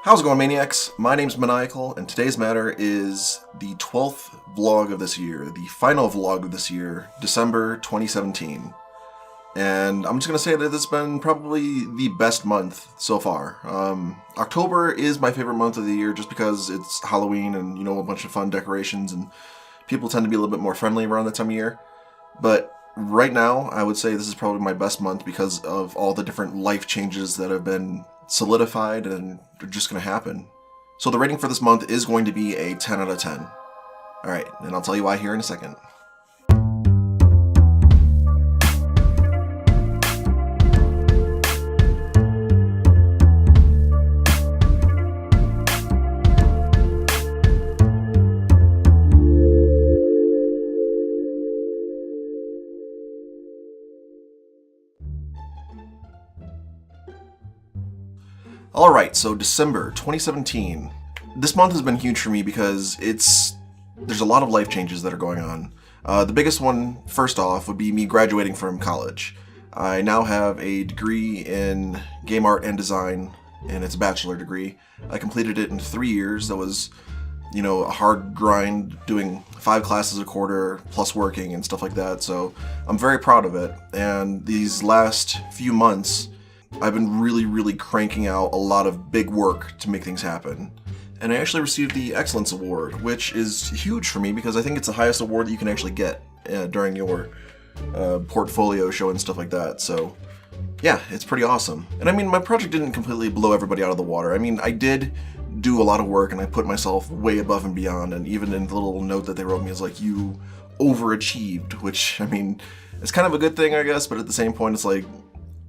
How's it going, Maniacs? My name's Maniacal, and today's matter is the 12th vlog of this year, the final vlog of this year, December 2017. And I'm just going to say that it's been probably the best month so far. October is my favorite month of the year just because it's Halloween and, you know, a bunch of fun decorations, and people tend to be a little bit more friendly around that time of year. But right now, I would say this is probably my best month because of all the different life changes that have been solidified and they're just going to happen. So the rating for this month is going to be a 10 out of 10. Alright, and I'll tell you why here in a second. Alright, so December 2017. This month has been huge for me because there's a lot of life changes that are going on. The biggest one, first off, would be me graduating from college. I now have a degree in game art and design, and it's a bachelor degree. I completed it in 3 years. That was, you know, a hard grind, doing 5 classes a quarter, plus working and stuff like that, so I'm very proud of it. And these last few months, I've been really cranking out a lot of big work to make things happen. And I actually received the Excellence Award, which is huge for me because I think it's the highest award that you can actually get during your portfolio show and stuff like that. So yeah, it's pretty awesome. And I mean, my project didn't completely blow everybody out of the water. I mean, I did do a lot of work and I put myself way above and beyond, and even in the little note that they wrote me is like, you overachieved, which, I mean, it's kind of a good thing, I guess, but at the same point, it's like,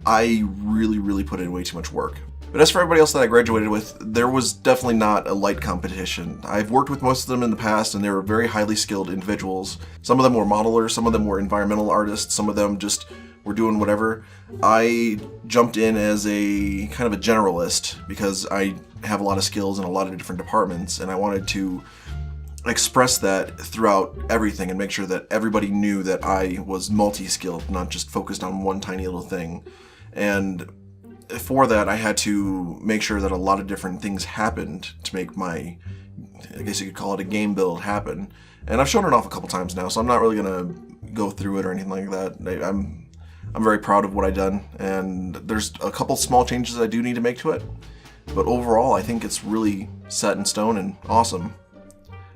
I really put in way too much work. But as for everybody else that I graduated with, there was definitely not a light competition. I've worked with most of them in the past, and they were very highly skilled individuals. Some of them were modelers, some of them were environmental artists, some of them just were doing whatever. I jumped in as a kind of a generalist because I have a lot of skills in a lot of different departments, and I wanted to express that throughout everything and make sure that everybody knew that I was multi-skilled, not just focused on one tiny little thing. And for that, I had to make sure that a lot of different things happened to make my, I guess you could call it a game build, happen. And I've shown it off a couple times now, so I'm not really gonna go through it or anything like that. I'm very proud of what I've done, and there's a couple small changes I do need to make to it, but overall I think it's really set in stone and awesome.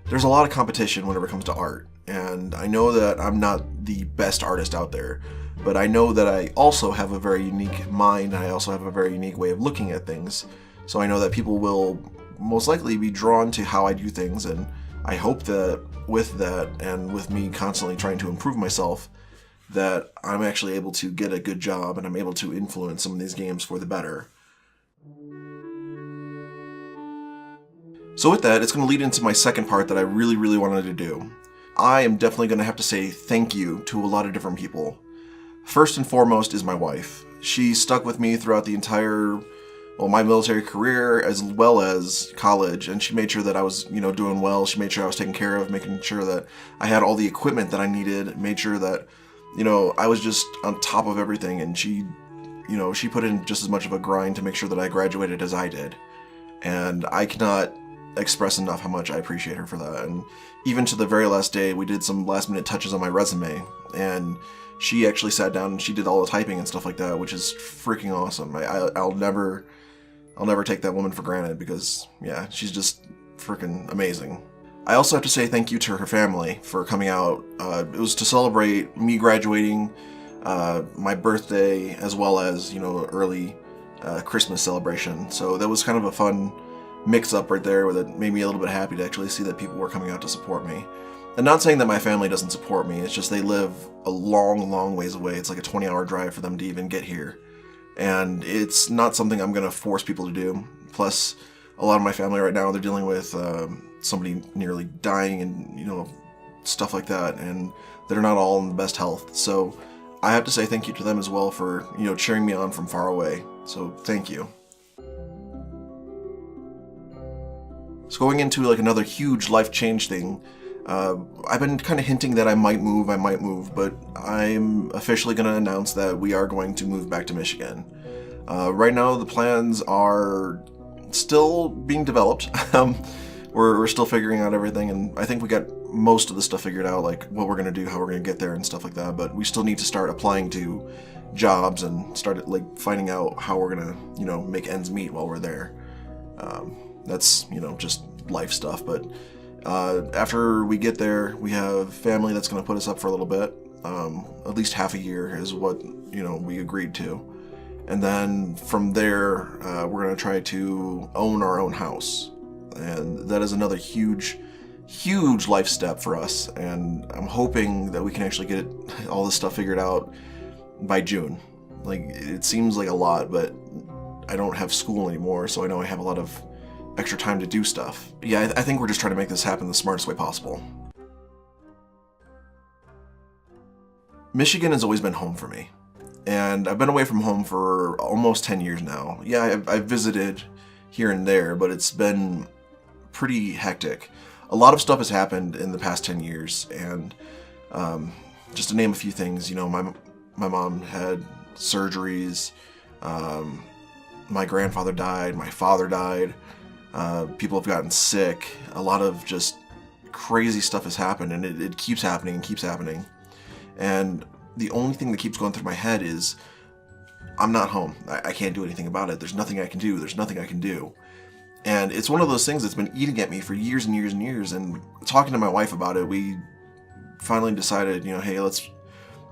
There's a lot of competition whenever it comes to art, and I know that I'm not the best artist out there, but I know that I also have a very unique mind, and I also have a very unique way of looking at things, so I know that people will most likely be drawn to how I do things, and I hope that with that, and with me constantly trying to improve myself, that I'm actually able to get a good job, and I'm able to influence some of these games for the better. So with that, it's going to lead into my second part that I really wanted to do. I am definitely going to have to say thank you to a lot of different people. First and foremost is my wife. She stuck with me throughout the entire, well, my military career as well as college, and she made sure that I was, you know, doing well. She made sure I was taken care of, making sure that I had all the equipment that I needed, made sure that, you know, I was just on top of everything, and she, you know, she put in just as much of a grind to make sure that I graduated as I did. And I cannot express enough how much I appreciate her for that. And even to the very last day, we did some last minute touches on my resume, and she actually sat down and she did all the typing and stuff like that, which is freaking awesome. I'll never take that woman for granted because, yeah, she's just freaking amazing. I also have to say thank you to her family for coming out. It was to celebrate me graduating, my birthday, as well as, you know, early Christmas celebration. So that was kind of a fun mix-up right there that made me a little bit happy to actually see that people were coming out to support me. And not saying that my family doesn't support me, it's just they live a long ways away. It's like a 20-hour drive for them to even get here. And it's not something I'm going to force people to do. Plus, a lot of my family right now, they're dealing with somebody nearly dying and, you know, stuff like that, and they're not all in the best health. So I have to say thank you to them as well for, you know, cheering me on from far away. So thank you. So going into like another huge life change thing, I've been kind of hinting that I might move, but I'm officially going to announce that we are going to move back to Michigan. Right now the plans are still being developed. We're still figuring out everything, and I think we got most of the stuff figured out, like what we're going to do, how we're going to get there and stuff like that, but we still need to start applying to jobs and start like finding out how we're going to, you know, make ends meet while we're there. That's, you know, just life stuff, but after we get there, we have family that's going to put us up for a little bit. At least half a year is what, you know, we agreed to. And then from there, we're going to try to own our own house. And that is another huge life step for us. And I'm hoping that we can actually get all this stuff figured out by June. Like, it seems like a lot, but I don't have school anymore, so I know I have a lot of extra time to do stuff. Yeah, I think we're just trying to make this happen the smartest way possible. Michigan has always been home for me. And I've been away from home for almost 10 years now. Yeah, I've visited here and there, but it's been pretty hectic. A lot of stuff has happened in the past 10 years, and just to name a few things, you know, my mom had surgeries, my grandfather died, my father died, people have gotten sick, a lot of just crazy stuff has happened, and it keeps happening and keeps happening. And the only thing that keeps going through my head is, I'm not home. I can't do anything about it. There's nothing I can do. There's nothing I can do. And it's one of those things that's been eating at me for years and years and years. And talking to my wife about it, we finally decided, you know, hey, let's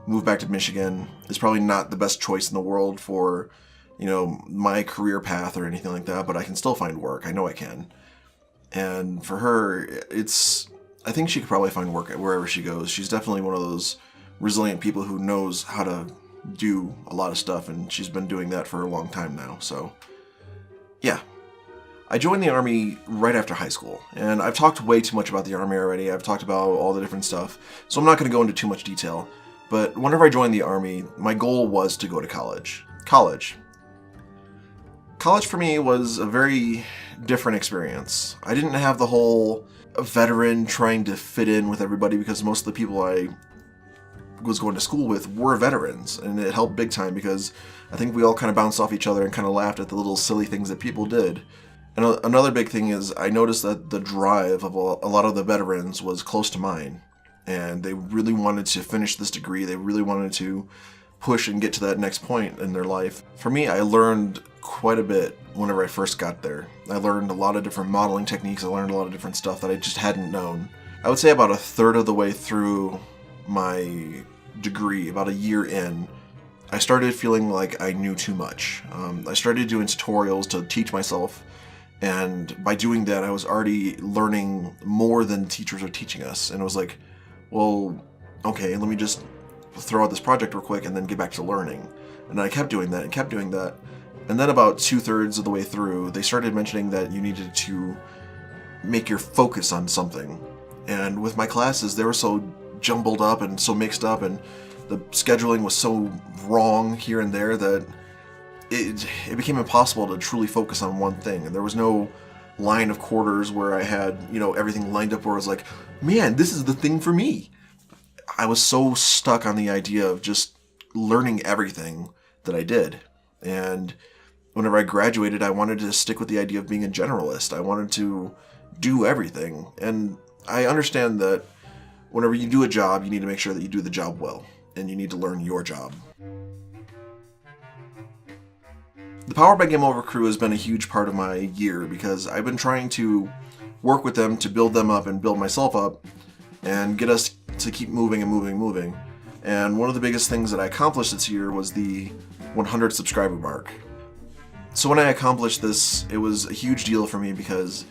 move back to Michigan. It's probably not the best choice in the world for, you know, my career path or anything like that, but I can still find work. I know I can. And for her, I think she could probably find work wherever she goes. She's definitely one of those resilient people who knows how to do a lot of stuff, and she's been doing that for a long time now. So yeah, I joined the Army right after high school, and I've talked way too much about the Army already. I've talked about all the different stuff, so I'm not going to go into too much detail, but whenever I joined the Army, my goal was to go to college. College for me was a very different experience. I didn't have the whole veteran trying to fit in with everybody, because most of the people I was going to school with were veterans, and it helped big time because I think we all kind of bounced off each other and kind of laughed at the little silly things that people did. And another big thing is I noticed that the drive of a lot of the veterans was close to mine, and they really wanted to finish this degree. They really wanted to push and get to that next point in their life. For me, I learned quite a bit whenever I first got there. I learned a lot of different modeling techniques. I learned a lot of different stuff that I just hadn't known. I would say about a third of the way through my degree, about a year in, I started feeling like I knew too much. I started doing tutorials to teach myself, and by doing that, I was already learning more than teachers are teaching us. And it was like, well, okay, let me just throw out this project real quick and then get back to learning. And I kept doing that and kept doing that. And then about 2/3 of the way through, they started mentioning that you needed to make your focus on something. And with my classes, they were so jumbled up and so mixed up, and the scheduling was so wrong here and there that it became impossible to truly focus on one thing. And there was no line of quarters where I had, you know, everything lined up where I was like, man, this is the thing for me. I was so stuck on the idea of just learning everything that I did. And whenever I graduated, I wanted to stick with the idea of being a generalist. I wanted to do everything. And I understand that whenever you do a job, you need to make sure that you do the job well, and you need to learn your job. The Powered by GameOver crew has been a huge part of my year because I've been trying to work with them to build them up and build myself up and get us to keep moving and moving and moving. And one of the biggest things that I accomplished this year was the 100 subscriber mark. So when I accomplished this, it was a huge deal for me because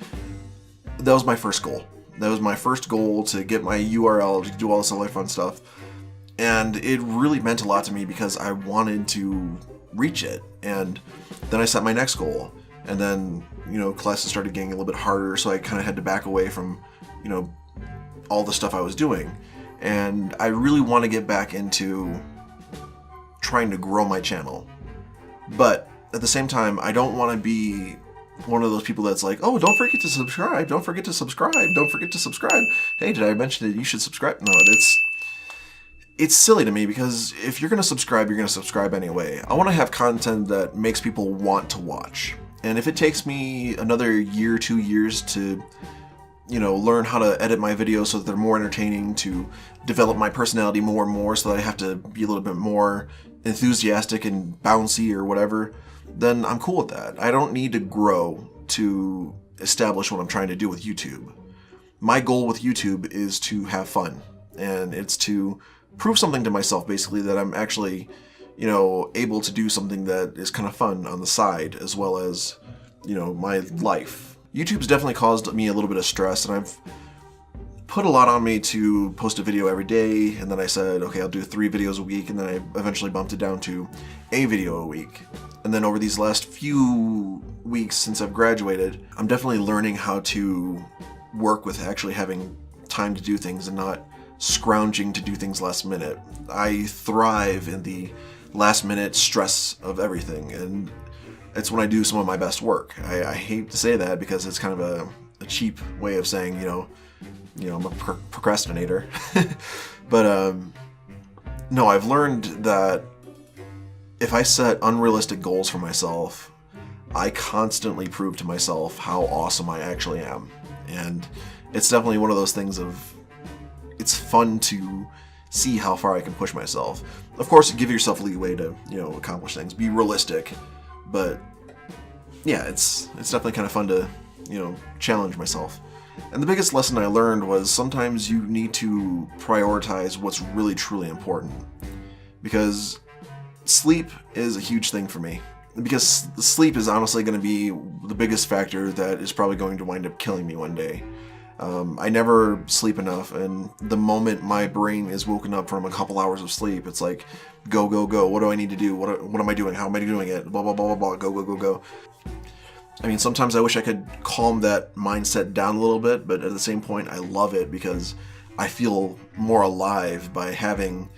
that was my first goal. That was my first goal, to get my URL, to do all this other fun stuff. And it really meant a lot to me because I wanted to reach it. And then I set my next goal. And then, you know, classes started getting a little bit harder, so I kind of had to back away from, you know, all the stuff I was doing. And I really want to get back into trying to grow my channel. But at the same time, I don't want to be one of those people that's like, oh, don't forget to subscribe, don't forget to subscribe, don't forget to subscribe. Hey, did I mention that you should subscribe? No, it's silly to me, because if you're going to subscribe, you're going to subscribe anyway. I want to have content that makes people want to watch. And if it takes me another year, 2 years to, learn how to edit my videos so that they're more entertaining, to develop my personality more and more so that I have to be a little bit more enthusiastic and bouncy or whatever, then I'm cool with that. I don't need to grow to establish what I'm trying to do with YouTube. My goal with YouTube is to have fun, and it's to prove something to myself, basically, that I'm actually, able to do something that is kind of fun on the side, as well as, my life. YouTube's definitely caused me a little bit of stress, and I've put a lot on me to post a video every day, and then I said, okay, I'll do 3 videos a week, and then I eventually bumped it down to a video a week. And then over these last few weeks since I've graduated, I'm definitely learning how to work with actually having time to do things and not scrounging to do things last minute. I thrive in the last minute stress of everything, and it's when I do some of my best work. I hate to say that because it's kind of a cheap way of saying, I'm a procrastinator. But no, I've learned that if I set unrealistic goals for myself, I constantly prove to myself how awesome I actually am. And it's definitely one of those things of, it's fun to see how far I can push myself. Of course, give yourself leeway to, accomplish things. Be realistic. But yeah, it's definitely kind of fun to, challenge myself. And the biggest lesson I learned was sometimes you need to prioritize what's really truly important. Because sleep is a huge thing for me. Because sleep is honestly going to be the biggest factor that is probably going to wind up killing me one day. I never sleep enough, and the moment my brain is woken up from a couple hours of sleep, it's like, go, go, go. What do I need to do? What am I doing? How am I doing it? Blah, blah, blah, blah, blah. Go, go, go, go. I mean, sometimes I wish I could calm that mindset down a little bit, but at the same point, I love it because I feel more alive by having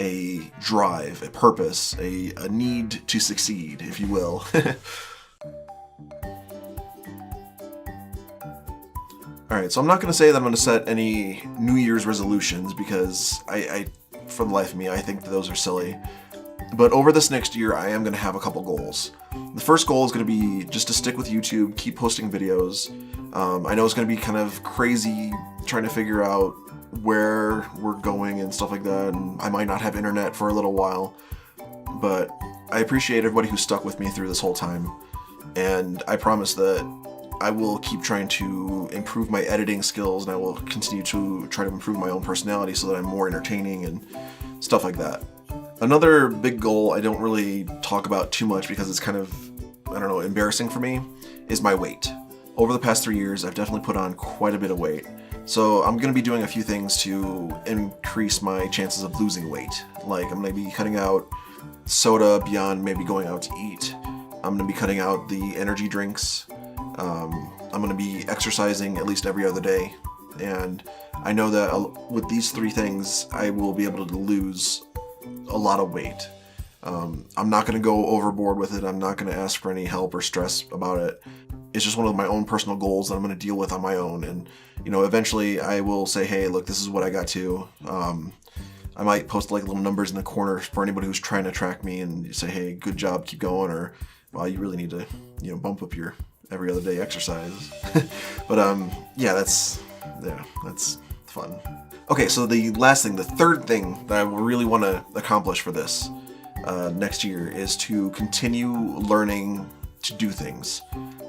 a drive, a purpose, a need to succeed, if you will. Alright, so I'm not going to say that I'm going to set any New Year's resolutions because I, for the life of me, I think that those are silly. But over this next year, I am going to have a couple goals. The first goal is going to be just to stick with YouTube, keep posting videos. I know it's going to be kind of crazy trying to figure out where we're going and stuff like that, and I might not have internet for a little while, but I appreciate everybody who stuck with me through this whole time, and I promise that I will keep trying to improve my editing skills, and I will continue to try to improve my own personality so that I'm more entertaining and stuff like that. Another big goal I don't really talk about too much because it's kind of, embarrassing for me, is my weight. Over the past 3 years, I've definitely put on quite a bit of weight. So I'm going to be doing a few things to increase my chances of losing weight. Like, I'm going to be cutting out soda beyond maybe going out to eat. I'm going to be cutting out the energy drinks. I'm going to be exercising at least every other day. And I know that with these 3 things, I will be able to lose a lot of weight. I'm not going to go overboard with it. I'm not going to ask for any help or stress about it. It's just one of my own personal goals that I'm going to deal with on my own. And, eventually I will say, hey, look, this is what I got to. I might post like little numbers in the corner for anybody who's trying to track me and say, hey, good job, keep going. Or, well, you really need to, bump up your every other day exercise. But, yeah, that's fun. Okay, so the last thing, the third thing that I really want to accomplish for this next year is to continue learning to do things.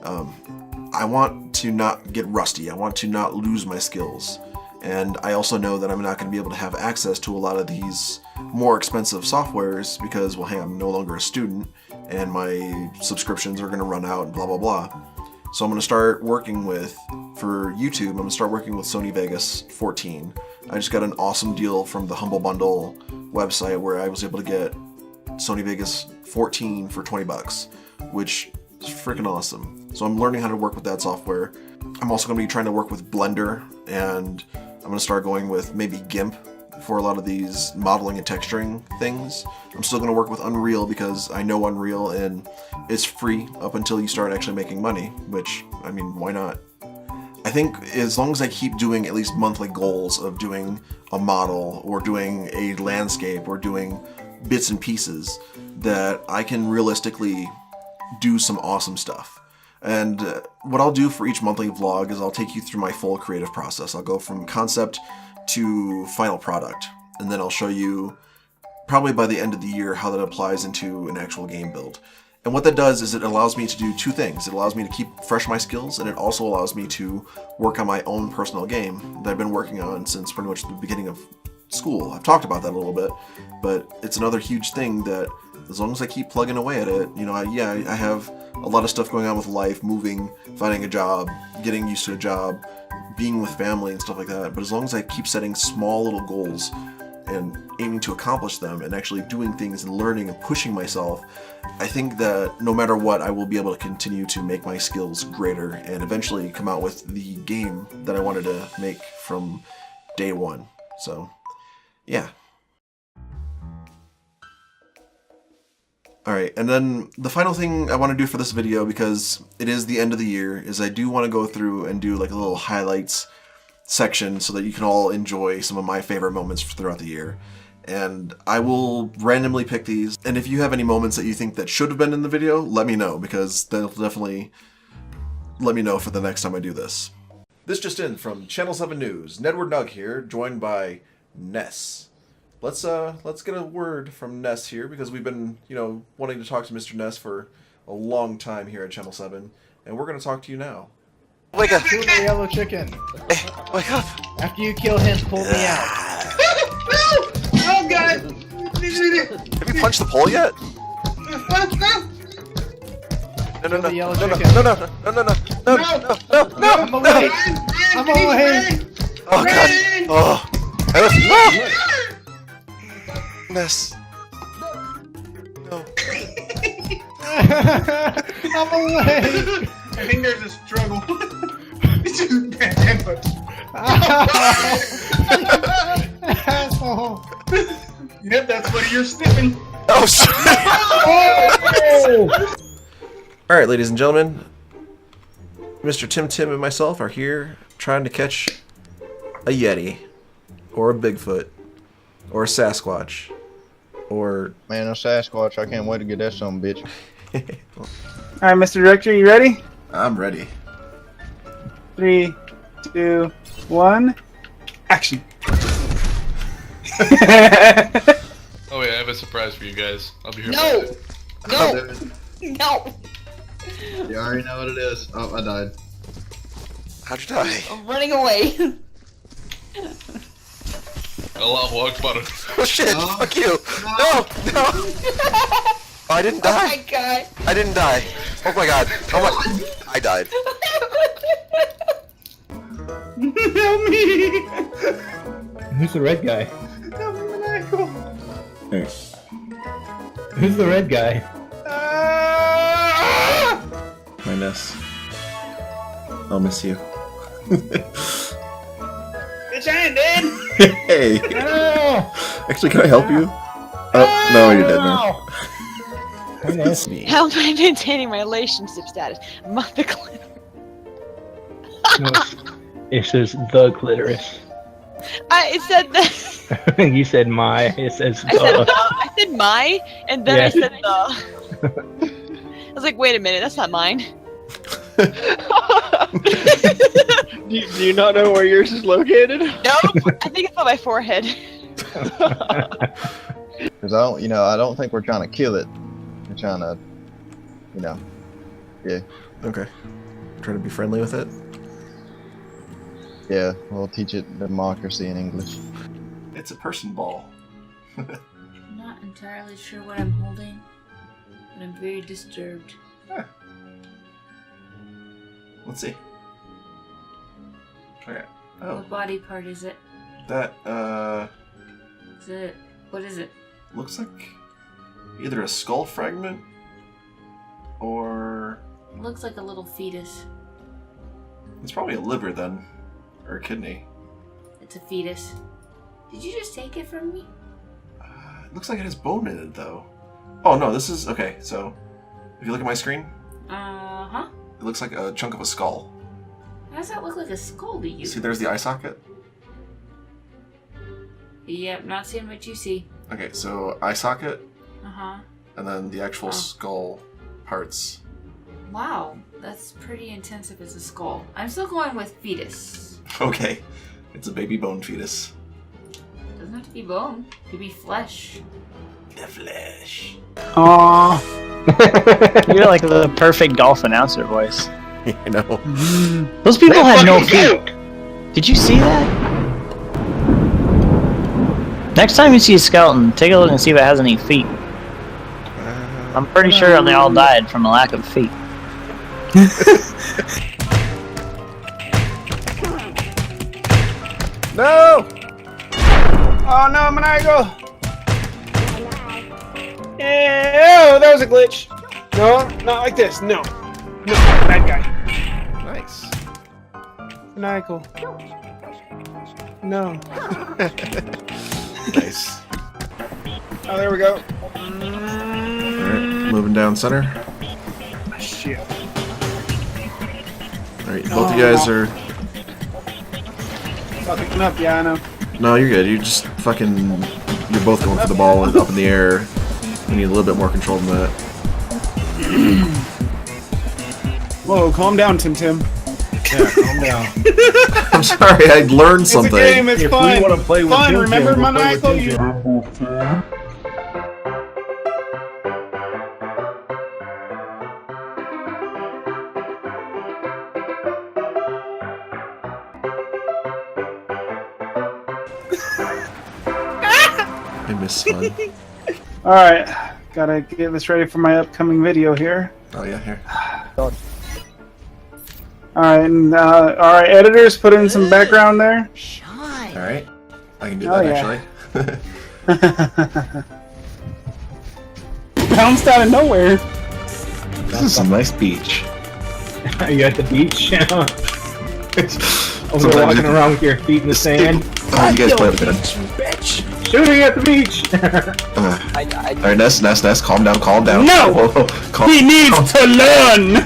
I want to not get rusty. I want to not lose my skills. And I also know that I'm not going to be able to have access to a lot of these more expensive softwares because, well, hey, I'm no longer a student and my subscriptions are going to run out and blah, blah, blah. So I'm going to start working for YouTube, I'm going to start working with Sony Vegas 14. I just got an awesome deal from the Humble Bundle website where I was able to get Sony Vegas 14 for 20 bucks, which is freaking awesome. So I'm learning how to work with that software. I'm also going to be trying to work with Blender, and I'm going to start going with maybe GIMP for a lot of these modeling and texturing things. I'm still going to work with Unreal because I know Unreal and it's free up until you start actually making money, which, I mean, why not? I think as long as I keep doing at least monthly goals of doing a model or doing a landscape or doing bits and pieces, that I can realistically do some awesome stuff. And what I'll do for each monthly vlog is I'll take you through my full creative process. I'll go from concept to final product, and then I'll show you probably by the end of the year how that applies into an actual game build. And what that does is it allows me to do two things. It allows me to keep fresh my skills, and it also allows me to work on my own personal game that I've been working on since pretty much the beginning of school. I've talked about that a little bit, but it's another huge thing that as long as I keep plugging away at it, you know, I have a lot of stuff going on with life, moving, finding a job, getting used to a job, being with family and stuff like that. But as long as I keep setting small little goals and aiming to accomplish them and actually doing things and learning and pushing myself, I think that no matter what, I will be able to continue to make my skills greater and eventually come out with the game that I wanted to make from day one. So, yeah. Alright, and then the final thing I want to do for this video, because it is the end of the year, is I do want to go through and do like a little highlights section so that you can all enjoy some of my favorite moments throughout the year. And I will randomly pick these, and if you have any moments that you think that should have been in the video, let me know, because that'll definitely let me know for the next time I do this. This just in from Channel 7 News. Nedward Nug here, joined by NESS. Let's get a word from NESS here, because we've been, you know, wanting to talk to Mr. NESS for a long time here at Channel 7, and we're going to talk to you now. Wake up! Pull the yellow chicken. Hey, wake up! After you kill him, pull me out. No! Oh god! Have you punched the pole yet? No, no, no, The yellow no, no, chicken. no, no, no, no, no, no, no, no, I'm awake. I'm awake. Oh god! Oh! No! Ness. No. I'm awake. I think there's a struggle. It's just bad, but... Asshole. Yep, that's what you're sniffing. Oh shit! Oh. Alright, ladies and gentlemen, Mr. Tim Tim and myself are here trying to catch a Yeti, or a Bigfoot, or a Sasquatch, or... Man, a Sasquatch, I can't wait to get that son of a bitch. Alright, Mr. Director, you ready? I'm ready. 3, 2, 1, action! Oh wait, I have a surprise for you guys. I'll be here. No! Oh, No! No! you already know what it is. Oh, I died. How'd you die? I'm running away. Allahu Akbar. Oh shit! No. Fuck you! No! No! Oh, I didn't Oh die! my god. I didn't die! Oh my god! Oh my... I died. Help me! Who's the red guy? Help me, Maniacal! Who's the red guy? My Ness. I'll miss you. Bitch, I ain't dead! Hey! Actually, can I help you? Oh, no, you're dead now. That's me. How am I maintaining my relationship status? Mother clitoris. It says the clitoris. It said that. You said my. It says the. I said the. I said my, and then I said the. I was like, wait a minute, that's not mine. do you not know where yours is located? Nope. I think it's on my forehead. Because I don't think we're trying to kill it. We're trying to, yeah. Okay. Try to be friendly with it. Yeah, we'll teach it democracy in English. It's a person ball. I'm not entirely sure what I'm holding, but I'm very disturbed. Huh. Let's see. Okay. Oh, What body part is it? that, Is it? What is it? looks like either a skull fragment or... It looks like a little fetus. It's probably a liver then. Or a kidney. It's a fetus. Did you just take it from me? It looks like it has bone in it though. Oh no, this is... Okay, so... If you look at my screen, Uh-huh. it looks like a chunk of a skull. How does that look like a skull to you? See, there's the eye socket? Yep, not seeing what you see. Okay, so eye socket, Uh-huh. and then the actual Oh. skull parts. Wow, that's pretty intensive as a skull. I'm still going with fetus. Okay. It's a baby bone fetus. Doesn't have to be bone. It could be flesh. The flesh. Aww. You're like the perfect golf announcer voice. You know. Those people had no feet. Did you see that? Next time you see a skeleton, take a look and see if it has any feet. I'm pretty sure they all died from a lack of feet. No! Oh no, Maniacal! Oh, that was a glitch. No, not like this. No. No, bad guy. Nice. Maniacal. No. Nice. Oh, there we go. Alright, moving down center. Shit. Alright, both you guys are... Not picking up, yeah, I know. No, you're good. You're just fucking... You're both going for the ball and up in the air. You need a little bit more control than that. Whoa, calm down, Tim. Yeah, calm down. I'm sorry, I learned something. It's a game, it's If fun. we want to play with Fun, Tim, remember we'll play with Maniacal? Tim. I miss fun. Alright, gotta get this ready for my upcoming video here. Oh yeah, here. Alright, and alright, editors, put in some background there. Alright. I can do Oh, that yeah. actually. Bounced out of nowhere. This is some nice beach. Are you at the beach? Over Sometimes walking it- around with your feet in the sand? Oh, you guys play with it. Bitch! Shooting at the beach! Alright, Ness, calm down. No! Whoa, whoa, calm, He needs to learn!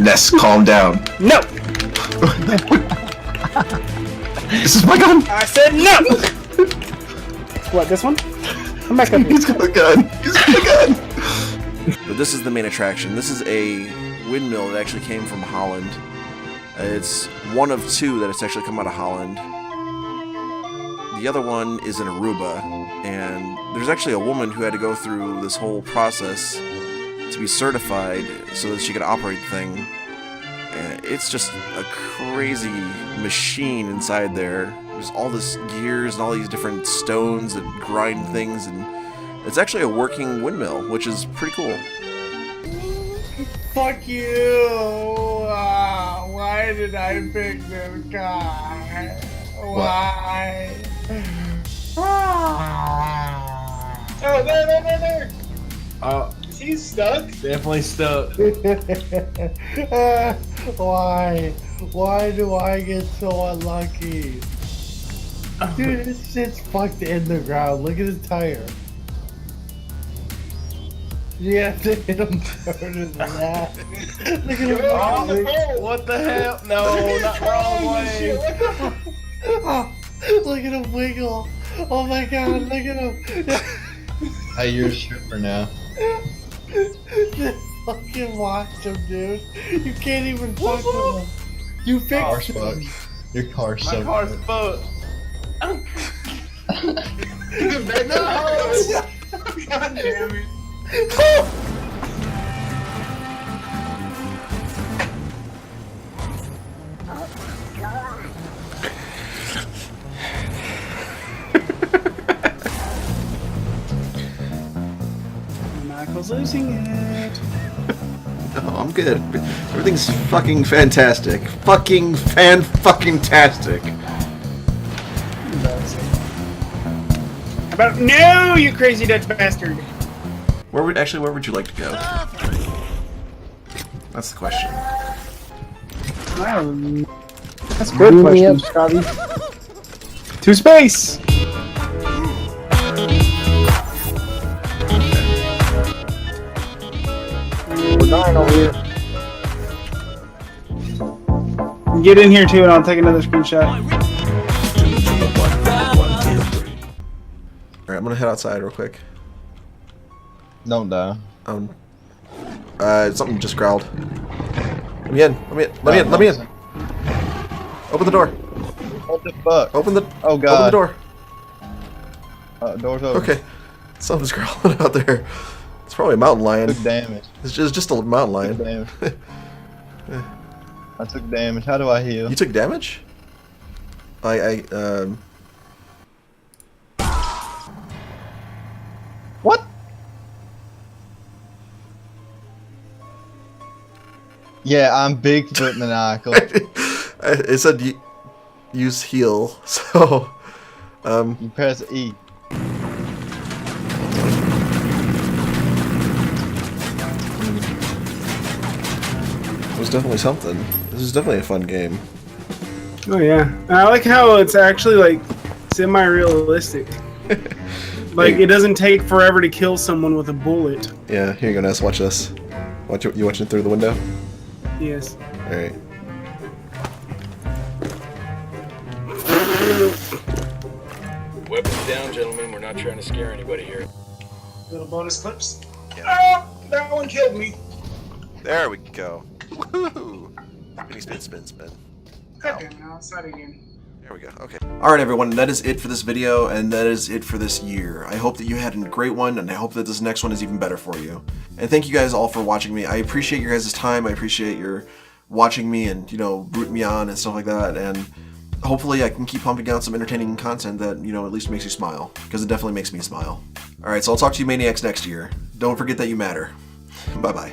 Ness, calm down. No! This is my gun! I said no! What, this one? Come back up here. He's got a gun! He's got a gun! But this is the main attraction. This is a windmill that actually came from Holland. It's one of two that it's actually come out of Holland. The other one is in Aruba, and there's actually a woman who had to go through this whole process to be certified so that she could operate the thing. And it's just a crazy machine inside there. There's all this gears and all these different stones that grind things, and it's actually a working windmill, which is pretty cool. Fuck you! Why did I pick this guy? Why? Oh, there! Is he stuck? Definitely stuck. Why? Why do I get so unlucky? Dude, this shit's fucked in the ground. Look at his tire. You have to hit him harder than that. Look at him. What the hell? No, not wrong way. Look at him wiggle. Oh my god, look at him. Hey, you're a stripper now. Just fucking watch him, dude. You can't even fuck with him. You Car's fixed fucked. him. Your car's so Car's fucked. God damn it. Michael's losing it. Oh, I'm good. Everything's fucking fantastic. Fucking tastic. About no, you crazy Dutch bastard. Where would you like to go? That's the question. That's a good question, Scotty. To space. We're dying over here. Get in here too, and I'll take another screenshot. Alright, I'm gonna head outside real quick. Don't die. Something just growled. Let me in. Let me in. Open the door. What the fuck? Open the. Oh Open god. the door. Door's open. Okay. Something's crawling out there. It's probably a mountain lion. Took damage. It's just a mountain lion. Took damage. I took damage. How do I heal? You took damage? What? Yeah, I'm Bigfoot Maniacal. It said use heal, so You press E. it was definitely something. This is definitely a fun game. Oh yeah, I like how it's actually like semi-realistic. Like it doesn't take forever to kill someone with a bullet. Yeah, here you go, Ness. Watch this. You watching through the window? Yes. All right. Weapons down, gentlemen. We're not trying to scare anybody here. Little bonus clips. Yeah. Oh, that one killed me. There we go. Woohoo! Spin. God damn it, I'll start again. There we go. Okay. All right, everyone. That is it for this video, and that is it for this year. I hope that you had a great one, and I hope that this next one is even better for you. And thank you guys all for watching me. I appreciate your guys' time. I appreciate your watching me and, you know, rooting me on and stuff like that. And hopefully I can keep pumping out some entertaining content that, you know, at least makes you smile, because it definitely makes me smile. All right, so I'll talk to you Maniacs next year. Don't forget that you matter. Bye-bye.